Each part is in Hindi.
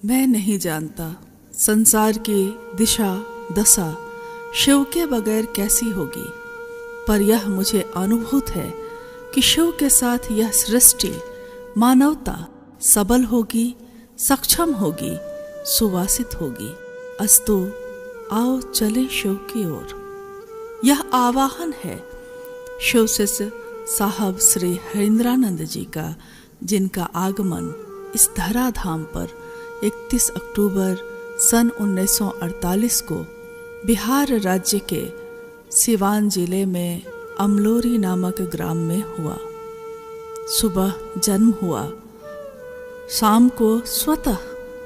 मैं नहीं जानता संसार की दिशा दशा शिव के बगैर कैसी होगी, पर यह मुझे अनुभूत है कि शिव के साथ यह सृष्टि मानवता सबल होगी, सक्षम होगी, सुवासित होगी। अस्तु आओ चले शिव की ओर। यह आवाहन है शिव शिष्य साहब श्री हरिंद्रानंद जी का, जिनका आगमन इस धराधाम पर 31 अक्टूबर सन 1948 को बिहार राज्य के सिवान जिले में अमलोरी नामक ग्राम में हुआ। सुबह जन्म हुआ, शाम को स्वतः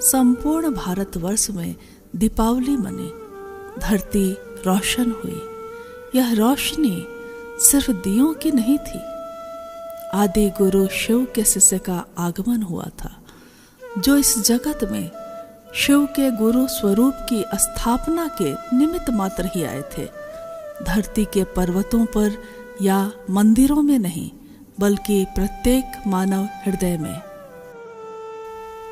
संपूर्ण भारतवर्ष में दीपावली मनी, धरती रोशन हुई। यह रोशनी सिर्फ दियों की नहीं थी, आदि गुरु शिव के शिष्य का आगमन हुआ था, जो इस जगत में शिव के गुरु स्वरूप की स्थापना के निमित्त मात्र ही आए थे। धरती के पर्वतों पर या मंदिरों में नहीं, बल्कि प्रत्येक मानव हृदय में।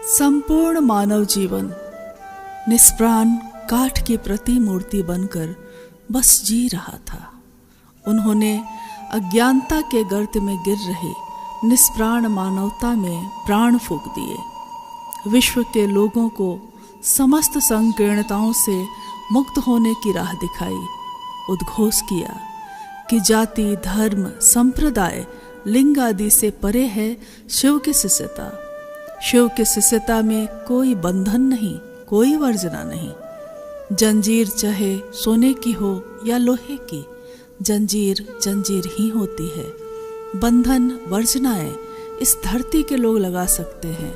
संपूर्ण मानव जीवन निष्प्राण काठ की प्रतिमूर्ति बनकर बस जी रहा था। उन्होंने अज्ञानता के गर्त में गिर रही निष्प्राण मानवता में प्राण फूंक दिए। विश्व के लोगों को समस्त संकीर्णताओं से मुक्त होने की राह दिखाई। उद्घोष किया कि जाति, धर्म, संप्रदाय, लिंग आदि से परे है शिव की शिष्यता। शिव की शिष्यता में कोई बंधन नहीं, कोई वर्जना नहीं। जंजीर चाहे सोने की हो या लोहे की, जंजीर जंजीर ही होती है। बंधन वर्जनाएं इस धरती के लोग लगा सकते हैं,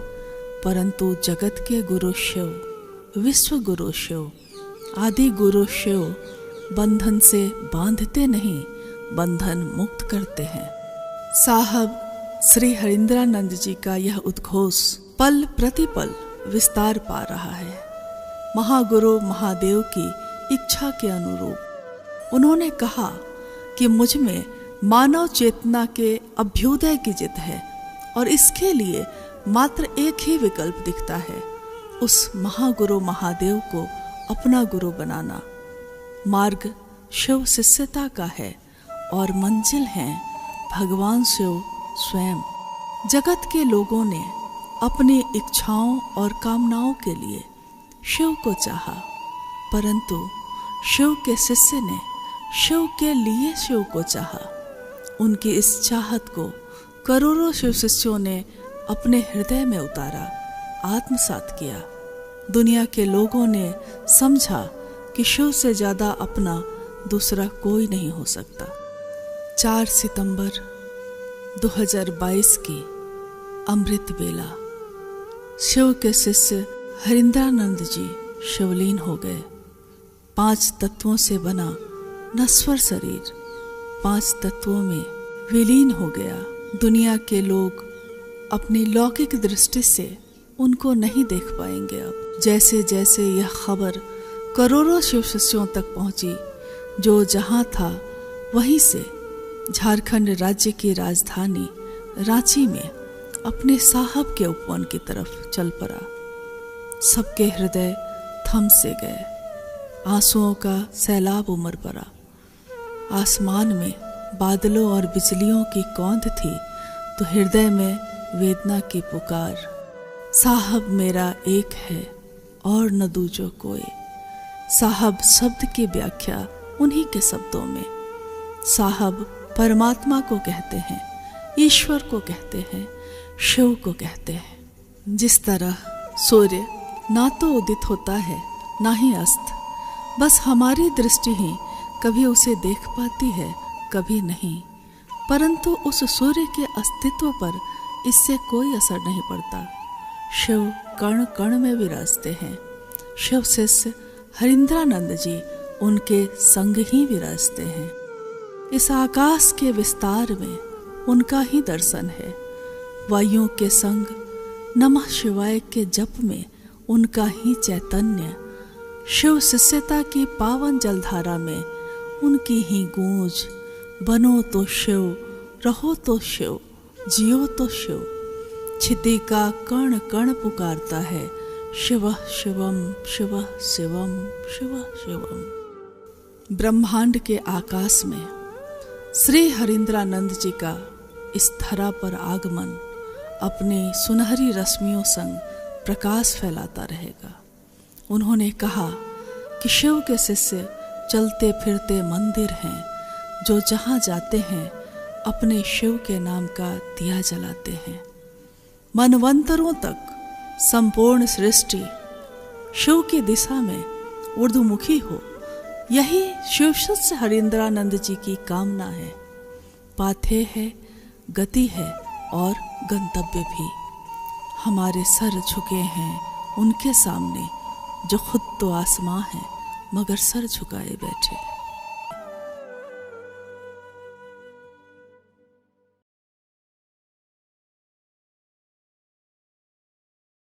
परंतु जगत के गुरु शिव, विश्व गुरु शिव, आदि गुरु शिव बंधन से बांधते नहीं, बंधन मुक्त करते हैं। साहब श्री हरिंद्रानंद जी का यह उद्घोष पल प्रतिपल विस्तार पा रहा है। महागुरु महादेव की इच्छा के अनुरूप उन्होंने कहा कि मुझ में मानव चेतना के अभ्युदय की जिद है और इसके लिए मात्र एक ही विकल्प दिखता है, उस महागुरु महादेव को अपना गुरु बनाना। मार्ग शिव शिष्यता का है और मंजिल है भगवान शिव स्वयं। जगत के लोगों ने अपनी इच्छाओं और कामनाओं के लिए शिव को चाहा, परंतु शिव के शिष्य ने शिव के लिए शिव को चाहा। उनकी इस चाहत को करोड़ों शिव शिष्यों ने अपने हृदय में उतारा, आत्मसात किया। दुनिया के लोगों ने समझा कि शिव से ज्यादा अपना दूसरा कोई नहीं हो सकता। 4 सितंबर 2022 की अमृत बेला शिव के शिष्य हरिंद्रानंद जी शिवलीन हो गए। 5 तत्वों से बना नश्वर शरीर 5 तत्वों में विलीन हो गया। दुनिया के लोग अपनी लौकिक दृष्टि से उनको नहीं देख पाएंगे। अब जैसे जैसे यह खबर करोड़ों शिव शिष्यों तक पहुंची, जो जहां था वहीं से झारखंड राज्य की राजधानी रांची में अपने साहब के उपवन की तरफ चल पड़ा। सबके हृदय थम से गए, आंसुओं का सैलाब उमड़ पड़ा। आसमान में बादलों और बिजलियों की कौंध थी, तो हृदय में वेदना की पुकार। साहब मेरा एक है और न दूजो कोई। साहब शब्द की व्याख्या उन्हीं के शब्दों में। साहब परमात्मा को कहते हैं, ईश्वर को कहते हैं, शिव को कहते हैं। जिस तरह सूर्य ना तो उदित होता है ना ही अस्त, बस हमारी दृष्टि ही कभी उसे देख पाती है, कभी नहीं, परंतु उस सूर्य के अस्तित्व पर इससे कोई असर नहीं पड़ता। शिव कण कण में विराजते हैं। शिव शिष्य हरिंद्रानंद जी उनके संग ही विराजते हैं। इस आकाश के विस्तार में उनका ही दर्शन है। वायुओं के संग नमः शिवाय के जप में उनका ही चैतन्य। शिव शिष्यता की पावन जलधारा में उनकी ही गूंज। बनो तो शिव, रहो तो शिव, जियो तो शिव। क्षिति का कण कण पुकारता है, शिवः शिवम शिवः शिवम शिवः शिवम। ब्रह्मांड के आकाश में श्री हरीन्द्रानंद जी का इस धरा पर आगमन अपने सुनहरी रश्मियों संग प्रकाश फैलाता रहेगा। उन्होंने कहा कि शिव के शिष्य चलते फिरते मंदिर हैं, जो जहाँ जाते हैं अपने शिव के नाम का दिया जलाते हैं। मनवंतरों तक संपूर्ण सृष्टि शिव की दिशा में ऊर्ध्वमुखी हो, यही शिव शिष्य हरीन्द्रानंद जी की कामना है। पाथे है, गति है और गंतव्य भी। हमारे सर झुके हैं उनके सामने, जो खुद तो आसमां है मगर सर झुकाए बैठे।